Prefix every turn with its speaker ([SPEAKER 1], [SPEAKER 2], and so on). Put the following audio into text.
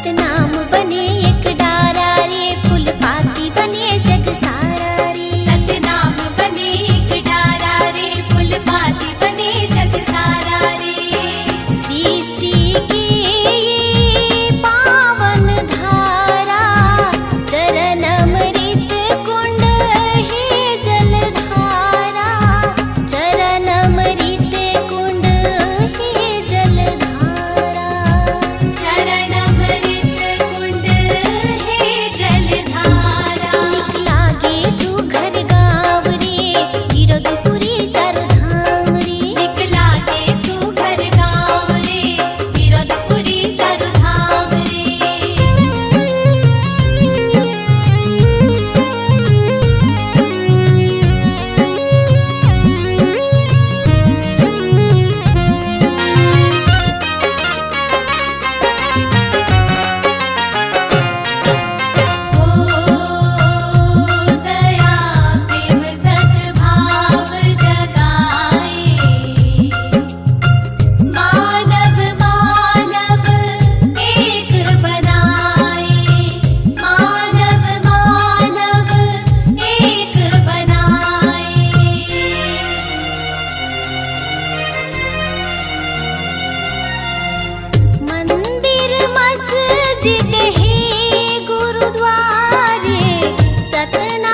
[SPEAKER 1] सतनाम बने एक डारा रे, फूल पाती बने जग सारा रे।
[SPEAKER 2] सतनाम बने एक डारा रे, फूल पाती बने जग सारा रे।
[SPEAKER 1] सृष्टि की ये पावन धारा, चरण अमृत कुंड है जलधारा, चरण अमृत कुंड है जलधारा।
[SPEAKER 2] शरण अमृत कुंड है जलधारा।
[SPEAKER 1] निकला गे सुघर गाँव रे, गिरधपुरी चारु धाम रे।
[SPEAKER 2] निकला के सुघर गाँव रे, गिरधपुरी चारु धाम रे। ओ दया प्रेम सद्भाव जगाए, मानव मानव एक बनाए, मानव मानव एक बनाए।
[SPEAKER 1] मंदिर मस्जिद है गुरुद्वारे, सतना